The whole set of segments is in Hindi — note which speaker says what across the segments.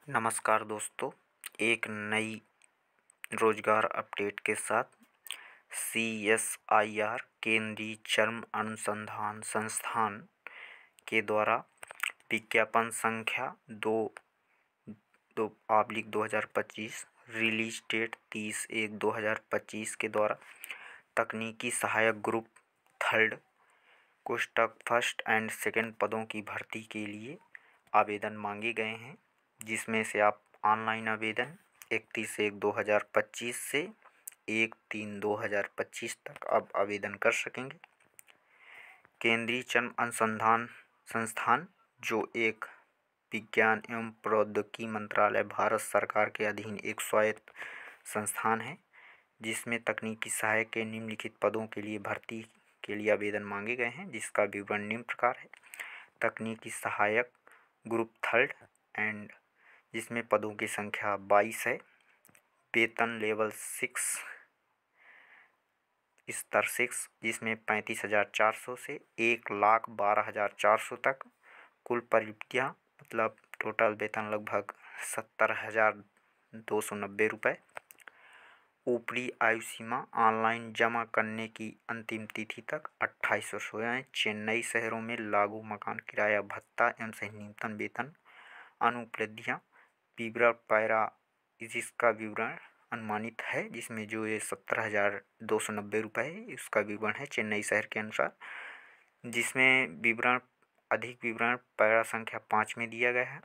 Speaker 1: नमस्कार दोस्तों, एक नई रोजगार अपडेट के साथ CSIR केंद्रीय चर्म अनुसंधान संस्थान के द्वारा विज्ञापन संख्या 2/2025 रिलीज डेट 30/1/2025 के द्वारा तकनीकी सहायक ग्रुप थर्ड कोष्ठक फर्स्ट एंड सेकंड पदों की भर्ती के लिए आवेदन मांगे गए हैं, जिसमें से आप ऑनलाइन आवेदन 31/1/2025 से 1/3/2025 तक आप आवेदन कर सकेंगे। केंद्रीय चर्म अनुसंधान संस्थान जो एक विज्ञान एवं प्रौद्योगिकी मंत्रालय भारत सरकार के अधीन एक स्वायत्त संस्थान है, जिसमें तकनीकी सहायक के निम्नलिखित पदों के लिए भर्ती के लिए आवेदन मांगे गए हैं, जिसका विवरण निम्न प्रकार है। तकनीकी सहायक ग्रुप थर्ड एंड जिसमें पदों की संख्या 22 है। वेतन लेवल 6 स्तर 6 जिसमें 35,400 से 1,12,400 तक। कुल परिवृत्तियाँ मतलब टोटल वेतन लगभग 70,290 रुपये। ऊपरी आयु सीमा ऑनलाइन जमा करने की अंतिम तिथि तक 28 वर्ष हो जाए। चेन्नई शहरों में लागू मकान किराया भत्ता एवं सही न्यूनतम वेतन अनुपलब्धियाँ विवरण पैरा जिसका विवरण अनुमानित है, जिसमें जो ये 70,290 रुपये है इसका विवरण है चेन्नई शहर के अनुसार, जिसमें विवरण अधिक विवरण पैरा संख्या 5 में दिया गया है।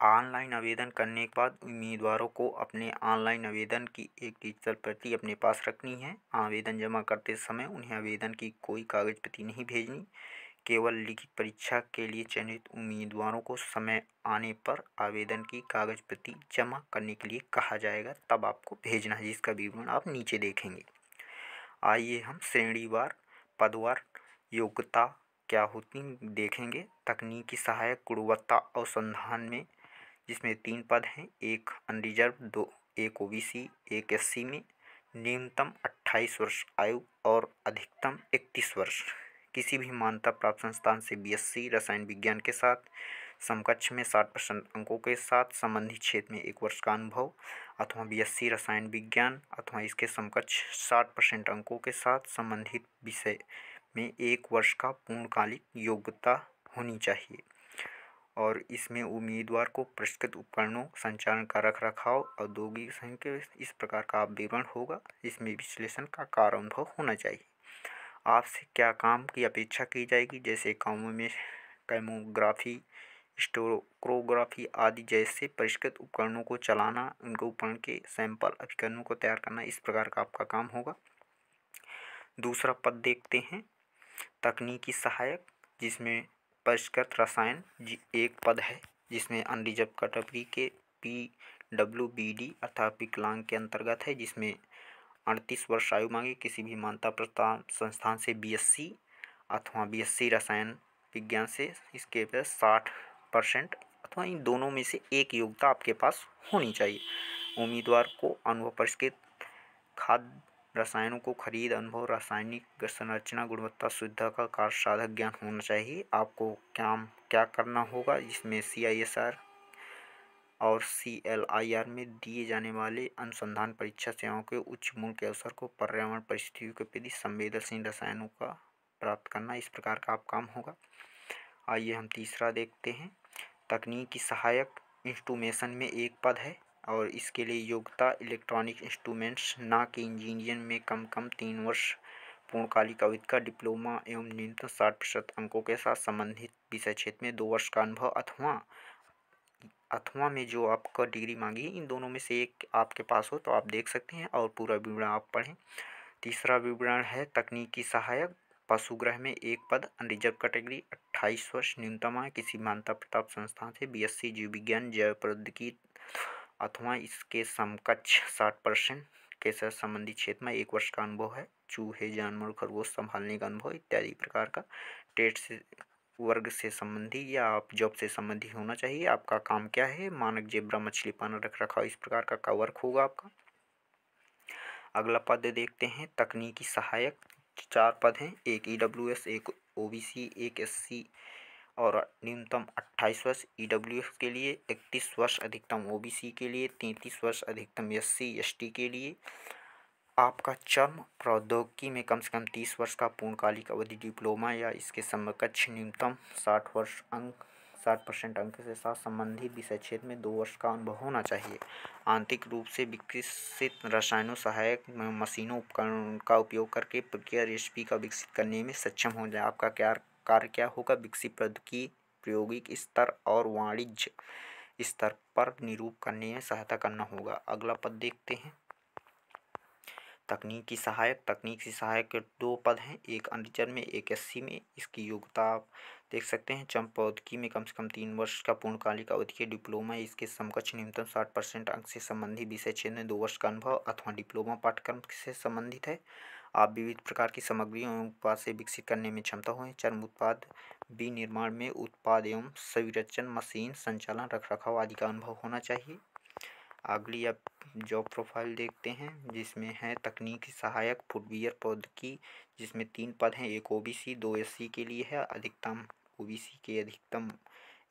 Speaker 1: ऑनलाइन आवेदन करने के बाद उम्मीदवारों को अपने ऑनलाइन आवेदन की एक डिजिटल प्रति अपने पास रखनी है। आवेदन जमा करते समय उन्हें आवेदन की कोई कागज प्रति नहीं भेजनी। केवल लिखित परीक्षा के लिए चयनित उम्मीदवारों को समय आने पर आवेदन की कागज प्रति जमा करने के लिए कहा जाएगा, तब आपको भेजना है, जिसका विवरण आप नीचे देखेंगे। आइए हम श्रेणीवार पदवार योग्यता क्या होती देखेंगे। तकनीकी सहायक गुणवत्ता अनुसंधान में जिसमें 3 पद हैं, एक अनरिजर्व, 2 एक OBC, एक SC में। न्यूनतम 28 वर्ष आयु और अधिकतम 31 वर्ष। किसी भी मान्यता प्राप्त संस्थान से BSc रसायन विज्ञान के साथ समकक्ष में 60% अंकों के साथ संबंधित क्षेत्र में 1 वर्ष का अनुभव, अथवा BSc रसायन विज्ञान अथवा इसके समकक्ष 60% अंकों के साथ संबंधित विषय में 1 वर्ष का पूर्णकालिक योग्यता होनी चाहिए। और इसमें उम्मीदवार को परिष्कृत उपकरणों संचालन का रखरखाव औद्योगिक संख्या इस प्रकार का विवरण होगा, जिसमें विश्लेषण का कार्य अनुभव होना चाहिए। आपसे क्या काम की अपेक्षा की जाएगी, जैसे कामों में कैमोग्राफी, स्टेरोग्राफी आदि जैसे परिष्कृत उपकरणों को चलाना, उनके उपकरण के सैंपल अभिकरणों को तैयार करना, इस प्रकार का आपका काम होगा। दूसरा पद देखते हैं, तकनीकी सहायक, जिसमें परिष्कृत रसायन एक पद है, जिसमें अनरिजर्व कैटेगरी के PWBD अर्थात विकलांग के अंतर्गत है, जिसमें 38 वर्ष आयु मांगे। किसी भी मान्यता प्राप्त संस्थान से BSc अथवा BSc रसायन विज्ञान से इसके पास 60% अथवा इन दोनों में से एक योग्यता आपके पास होनी चाहिए। उम्मीदवार को अनुभव परिष्कृत खाद्य रसायनों को खरीद अनुभव, रासायनिक संरचना, गुणवत्ता, शुद्धता का कार्य साधक ज्ञान होना चाहिए। आपको क्या करना होगा, जिसमें CISR और CLIR में दिए जाने वाले अनुसंधान परीक्षा सेवाओं के उच्च मूल्य के अवसर को पर्यावरण परिस्थितियों के प्रति संवेदनशील रसायनों का प्राप्त करना, इस प्रकार का आप काम होगा। आइए हम तीसरा देखते हैं, तकनीकी सहायक इंस्ट्रूमेशन में एक पद है और इसके लिए योग्यता इलेक्ट्रॉनिक इंस्ट्रूमेंट्स ना कि इंजीनियरिंग में कम 3 वर्ष पूर्णकालिक अवधि का डिप्लोमा एवं न्यूनतम 60% अंकों के साथ संबंधित विषय क्षेत्र में 2 वर्ष का अनुभव अथवा में जो आपका डिग्री मांगी है, इन दोनों में से एक आपके पास हो तो आप देख सकते हैं और पूरा विवरण आप पढ़ें। तीसरा विवरण है तकनीकी सहायक पशुग्रह में एक पद, अनरिजर्व कैटेगरी, 28 वर्ष न्यूनतम आय, किसी मान्यता प्राप्त संस्थान से BSc जीव विज्ञान जैव प्रौद्योगिकी अथवा इसके समकक्ष 60% के साथ संबंधित क्षेत्र में 1 वर्ष का अनुभव है। चूहे, जानवर, खरगोश संभालने का अनुभव इत्यादि प्रकार का ट्रेड से वर्ग से संबंधी या आप जॉब से संबंधी होना चाहिए। आपका काम क्या है, मानक जेब्रा मछली पालन रखरखाव, इस प्रकार का वर्क होगा आपका। अगला पद देखते हैं, तकनीकी सहायक 4 पद हैं, एक EWS, एक OBC, एक SC और न्यूनतम 28 वर्ष EWS के लिए, 31 वर्ष अधिकतम OBC के लिए, 33 वर्ष अधिकतम SC ST के लिए। आपका चर्म प्रौद्योगिकी में कम से कम 30 वर्ष का पूर्णकालिक अवधि डिप्लोमा या इसके समकक्ष न्यूनतम 60% अंक के साथ संबंधित विषय क्षेत्र में 2 वर्ष का अनुभव होना चाहिए। आंतरिक रूप से विकसित रसायनों सहायक मशीनों उपकरण का उपयोग करके प्रक्रिया रेसिपी का विकसित करने में सक्षम हो जाए। आपका कार्य क्या होगा? विकसित प्रौद्योगिकी प्रायोगिक स्तर और वाणिज्य स्तर पर निरूपण करने में सहायता करना होगा। अगला पद देखते हैं, तकनीकी सहायक। तकनीकी सहायक के 2 पद हैं, एक अनरिजर्व में, एक SC में। इसकी योग्यता आप देख सकते हैं, चर्म प्रौद्योगिकी में कम से कम 3 वर्ष का पूर्णकालिक अवधि के डिप्लोमा, इसके समकक्ष न्यूनतम 60% अंक से संबंधित विषय क्षेत्र में 2 वर्ष का अनुभव अथवा डिप्लोमा पाठ्यक्रम से संबंधित है। आप विविध प्रकार की सामग्रियों एवं उत्पाद से विकसित करने में क्षमता हो। चर्म उत्पाद विनिर्माण में उत्पाद एवं संवितरण, मशीन संचालन, रखरखाव आदि का अनुभव होना चाहिए। अगली आप जॉब प्रोफाइल देखते हैं, जिसमें है तकनीकी सहायक फुटवियर प्रौद्योगिकी, जिसमें 3 पद हैं, एक OBC 2 SC के लिए है। अधिकतम OBC के अधिकतम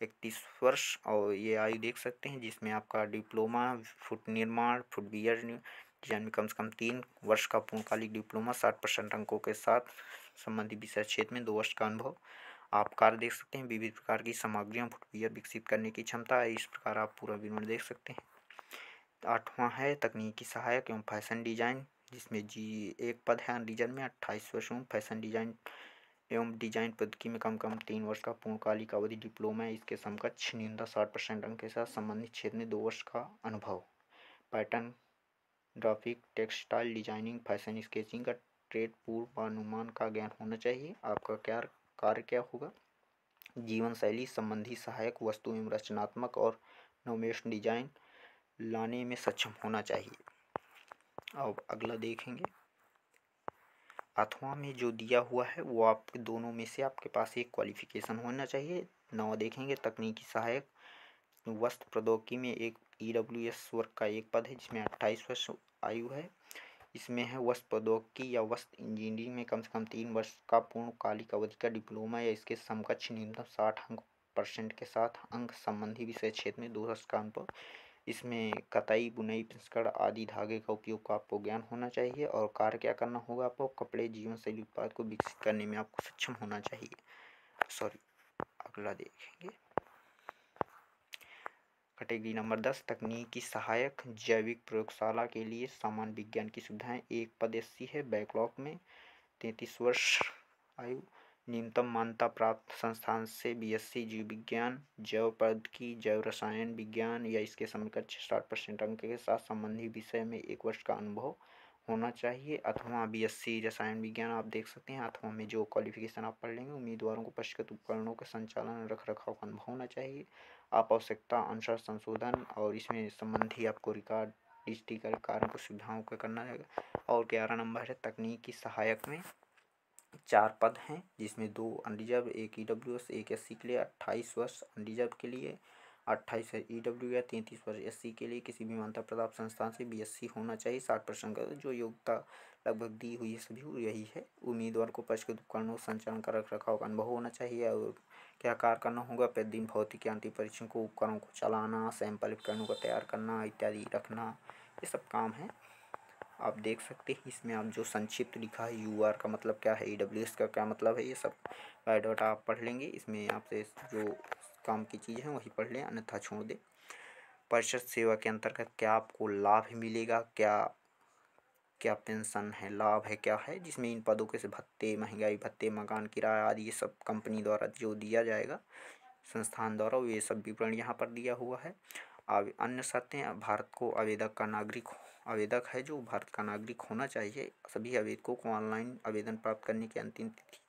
Speaker 1: 31 वर्ष और ये आयु देख सकते हैं, जिसमें आपका डिप्लोमा फुट निर्माण फुटवियर डिजाइन में कम से कम 3 वर्ष का पूर्णकालिक डिप्लोमा 60% अंकों के साथ संबंधित विषय क्षेत्र में 2 वर्ष का अनुभव। आप कार्य देख सकते हैं, विविध प्रकार की सामग्रियों फुटवियर विकसित करने की क्षमता है। इस प्रकार आप पूरा विवरण देख सकते हैं। 8वां है तकनीकी सहायक एवं फैशन डिजाइन, जिसमें एक पद है अनरिजर्व में, 28 वर्षों फैशन डिजाइन एवं डिजाइन प्रौद्योगिकी में कम 3 वर्ष का पूर्णकालिक अवधि डिप्लोमा है। इसके समकक्ष न्यूनतम 60% अंक के साथ संबंधित क्षेत्र में 2 वर्ष का अनुभव। Pattern graphic, textile designing, fashion sketching का ट्रेड पूर्वानुमान का ज्ञान होना चाहिए। आपका कार्य क्या होगा? जीवन शैली संबंधी सहायक वस्तु एवं रचनात्मक और नवोन्मेष डिजाइन लाने में सक्षम होना चाहिए। अब अगला देखेंगे, अथवा में जो दिया हुआ है वो आपके दोनों में से आपके पास एक क्वालिफिकेशन होना चाहिए। 9 देखेंगे, तकनीकी सहायक वस्त्र प्रौद्योगिकी में एक EWS वर्ग का एक पद है, जिसमें 28 वर्ष आयु है। इसमें है वस्त्र प्रौद्योगिकी या वस्त्र इंजीनियरिंग में कम से कम 3 वर्ष का पूर्णकालिक अवधि का डिप्लोमा या इसके समकक्ष न्यूनतम 60% के साथ अंक संबंधी विषय क्षेत्र में 2 वर्ष का अनुभव। इसमें कताई, बुनाई, प्रसंस्करण आदि धागे का उपयोग का आपको ज्ञान होना चाहिए। और कार्य क्या करना होगा? आपको कपड़े जीवन शैली उत्पाद को विकसित करने में आपको सक्षम होना चाहिए। अगला देखेंगे, कैटेगरी नंबर 10 तकनीकी सहायक जैविक प्रयोगशाला के लिए सामान्य विज्ञान की सुविधाएं। एक पद SC है, बैकलॉग में, 33 वर्ष आयु, न्यूनतम मान्यता प्राप्त संस्थान से BSc जीव विज्ञान, जैव प्रौद्योगिकी, जैव रसायन विज्ञान या इसके समकक्ष 60% अंक के साथ संबंधित विषय में 1 वर्ष का अनुभव होना चाहिए। अथवा BSc रसायन विज्ञान आप देख सकते हैं। अथवा में जो क्वालिफिकेशन आप पढ़ लेंगे, उम्मीदवारों को परिष्कृत उपकरणों के संचालन रखरखाव का अनुभव होना चाहिए। आप आवश्यकता अनुसार संशोधन और इसमें संबंधी आपको रिकॉर्ड डिजिटल कार्यों को सुविधाओं का करना है। और 11 नंबर है तकनीकी सहायक में 4 पद हैं, जिसमें 2 अनरिजर्व, एक EWS, एक SC के लिए। 28 वर्ष अनरिजर्व के लिए, 28 EW या 33 वर्ष SC के लिए किसी भी मान्यता प्राप्त संस्थान से BSc होना चाहिए। 60% का जो योग्यता लगभग दी हुई है सभी यही है। उम्मीदवार को परिष्कृत उपकरणों संचालन का रखरखाव का अनुभव होना चाहिए। और क्या कार्य करना होगा? प्रतिदिन भौतिक यांत्रिक परीक्षण को, उपकरणों को चलाना, सैंपल उपकरणों को तैयार करना इत्यादि रखना, ये सब काम है। आप देख सकते हैं इसमें आप जो संक्षिप्त लिखा है UR का मतलब क्या है, EWS का क्या मतलब है, ये सब बायोडाटा आप पढ़ लेंगे। इसमें आपसे जो काम की चीज़ है वही पढ़ लें, अन्यथा छोड़ दें। परिषद सेवा के अंतर्गत क्या आपको लाभ मिलेगा, क्या पेंशन है, लाभ है, क्या है, जिसमें इन पदों के से भत्ते, महंगाई भत्ते, मकान किराया आदि ये सब कंपनी द्वारा जो दिया जाएगा संस्थान द्वारा, ये सब विवरण यहाँ पर दिया हुआ है। अन्य शर्तें, भारत को आवेदक है जो भारत का नागरिक होना चाहिए। सभी आवेदकों को ऑनलाइन आवेदन प्राप्त करने की अंतिम तिथि,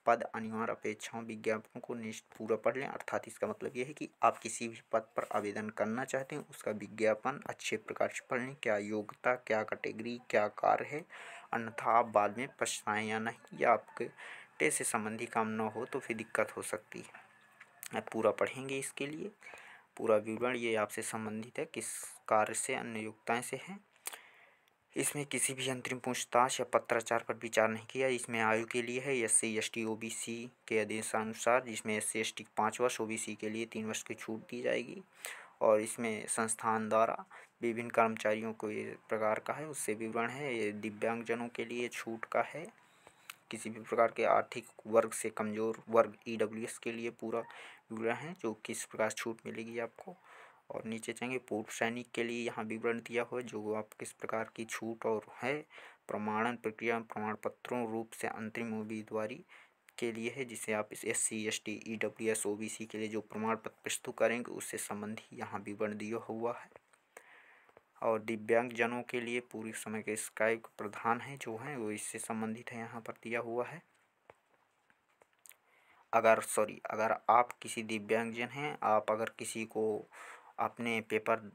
Speaker 1: पद, अनिवार्य अपेक्षाओं, विज्ञापनों को निश्चित पूरा पढ़ लें। अर्थात इसका मतलब ये है कि आप किसी भी पद पर आवेदन करना चाहते हैं उसका विज्ञापन अच्छे प्रकार से पढ़ लें, क्या योग्यता, क्या कैटेगरी, क्या कार्य है, अन्यथा आप बाद में पछताएं या नहीं, या आपके टे से संबंधी काम न हो तो फिर दिक्कत हो सकती है। आप पूरा पढ़ेंगे, इसके लिए पूरा विवरण ये आपसे संबंधित है, किस कार्य से, अन्य योग्यताएं से है। इसमें किसी भी अंतरिम पूछताछ या पत्राचार पर विचार नहीं किया। इसमें आयु के लिए है SC ST OBC के आदेशानुसार, जिसमें SC ST 5 वर्ष, OBC के लिए 3 वर्ष की छूट दी जाएगी। और इसमें संस्थान द्वारा विभिन्न कर्मचारियों को ये प्रकार का है उससे विवरण है। ये दिव्यांगजनों के लिए छूट का है, किसी भी प्रकार के आर्थिक वर्ग से कमज़ोर वर्ग EWS के लिए पूरा विवरण है जो किस प्रकार छूट मिलेगी आपको। और नीचे जाएंगे पूर्व सैनिक के लिए यहाँ विवरण दिया हुआ है जो आप किस प्रकार की छूट और है। प्रमाणन प्रक्रिया प्रमाण पत्रों रूप से अंतरिम उम्मीदवारी के लिए है, जिसे आप इस SC ST EWS OBC के लिए जो प्रमाण पत्र प्रस्तुत करेंगे उससे संबंधी यहाँ विवरण दिया हुआ है। और दिव्यांगजनों के लिए पूरी समय के स्काइप प्रदान है जो है वो इससे संबंधित है, यहाँ पर दिया हुआ है। अगर आप किसी दिव्यांगजन हैं, आप अगर किसी को अपने पेपर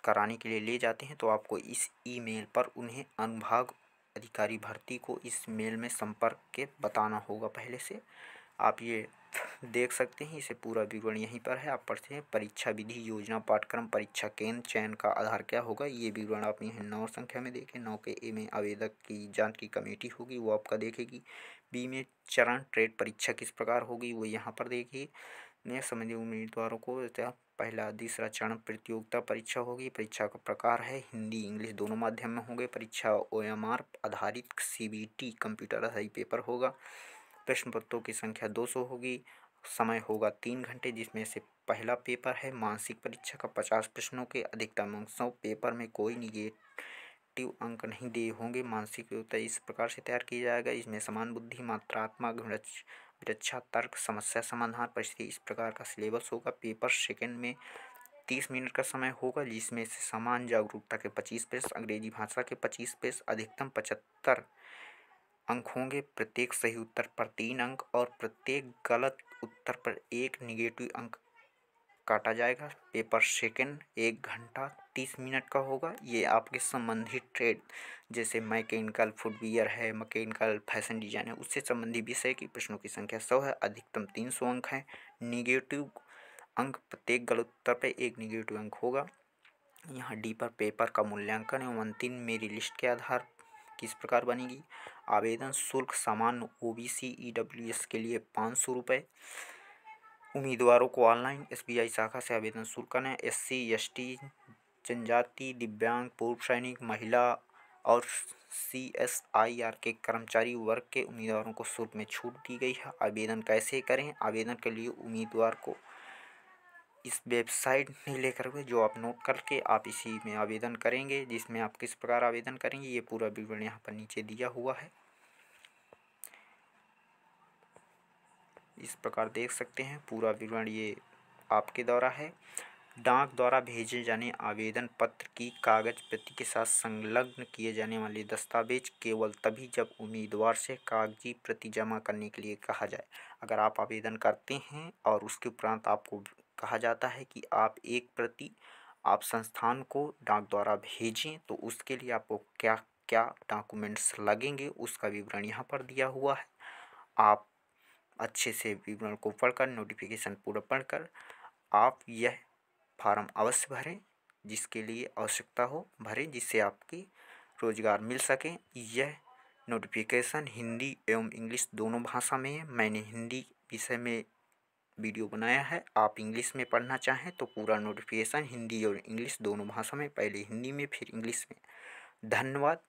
Speaker 1: कराने के लिए ले जाते हैं तो आपको इस ईमेल पर उन्हें अनुभाग अधिकारी भर्ती को इस मेल में संपर्क के बताना होगा पहले से। आप ये देख सकते हैं, इसे पूरा विवरण यहीं पर है, आप पढ़ते हैं। परीक्षा विधि योजना पाठ्यक्रम परीक्षा केंद्र चयन का आधार क्या होगा, ये विवरण आप यहाँ 9 संख्या में देखें। 9 के ए में आवेदक की जांच की कमेटी होगी वो आपका देखेगी। बी में चरण ट्रेड परीक्षा किस प्रकार होगी वो यहाँ पर देखिए। नए संबंधित उम्मीदवारों को पहला दूसरा चरण प्रतियोगिता परीक्षा होगी। परीक्षा का प्रकार है हिंदी इंग्लिश दोनों माध्यम में होंगे। परीक्षा OMR आधारित CBT कंप्यूटर आधारित पेपर होगा। प्रश्न पत्रों की संख्या 200 होगी। समय होगा 3 घंटे, जिसमें से पहला पेपर है मानसिक परीक्षा का 50 प्रश्नों के अधिकतम अंकों। पेपर में कोई निगेटिव अंक नहीं दिए होंगे। मानसिक योग्यता इस प्रकार से तैयार किया जाएगा, इसमें समान बुद्धि मात्रात्मक विरक्षा तर्क समस्या समाधान परिस्थिति इस प्रकार का सिलेबस होगा। पेपर सेकंड में 30 मिनट का समय होगा, जिसमें से समान जागरूकता के 25 प्रश्न, अंग्रेजी भाषा के 25 प्रश्न, अधिकतम 75 अंक होंगे। प्रत्येक सही उत्तर पर 3 अंक और प्रत्येक गलत उत्तर पर 1 निगेटिव अंक काटा जाएगा। पेपर सेकंड 1 घंटा 30 मिनट का होगा। ये आपके संबंधित ट्रेड जैसे मैकेनिकल फुटवियर है, मैकेनिकल फैशन डिजाइन है, उससे संबंधित विषय की प्रश्नों की संख्या 100 है, अधिकतम 300 अंक है। निगेटिव अंक प्रत्येक गलत उत्तर पर 1 निगेटिव अंक होगा। यहाँ डी पर पेपर का मूल्यांकन एवं अंतिम मेरिट लिस्ट के आधार किस प्रकार बनेगी। आवेदन शुल्क सामान्य OBC EWS के लिए 500 रुपये। उम्मीदवारों को ऑनलाइन SBI शाखा से आवेदन शुल्क करना है। SC ST जनजाति दिव्यांग पूर्व सैनिक महिला और CSIR के कर्मचारी वर्ग के उम्मीदवारों को शुल्क में छूट दी गई है। आवेदन कैसे करें। आवेदन के लिए उम्मीदवार को इस वेबसाइट नहीं लेकर हुए जो आप नोट करके आप इसी में आवेदन करेंगे, जिसमें आप किस प्रकार आवेदन करेंगे ये पूरा विवरण यहाँ पर नीचे दिया हुआ है। इस प्रकार देख सकते हैं पूरा विवरण ये आपके द्वारा है। डाक द्वारा भेजे जाने आवेदन पत्र की कागज प्रति के साथ संलग्न किए जाने वाले दस्तावेज केवल तभी जब उम्मीदवार से कागजी प्रति जमा करने के लिए कहा जाए। अगर आप आवेदन करते हैं और उसके उपरांत आपको कहा जाता है कि आप एक प्रति आप संस्थान को डाक द्वारा भेजें, तो उसके लिए आपको क्या क्या डॉक्यूमेंट्स लगेंगे उसका विवरण यहाँ पर दिया हुआ है। आप अच्छे से विवरण को पढ़कर नोटिफिकेशन पूरा पढ़कर आप यह फार्म अवश्य भरें, जिसके लिए आवश्यकता हो भरें, जिससे आपकी रोजगार मिल सके। यह नोटिफिकेशन हिंदी एवं इंग्लिश दोनों भाषा में है। मैंने हिंदी विषय में वीडियो बनाया है, आप इंग्लिश में पढ़ना चाहें तो पूरा नोटिफिकेशन हिंदी और इंग्लिश दोनों भाषा में, पहले हिंदी में फिर इंग्लिश में। धन्यवाद।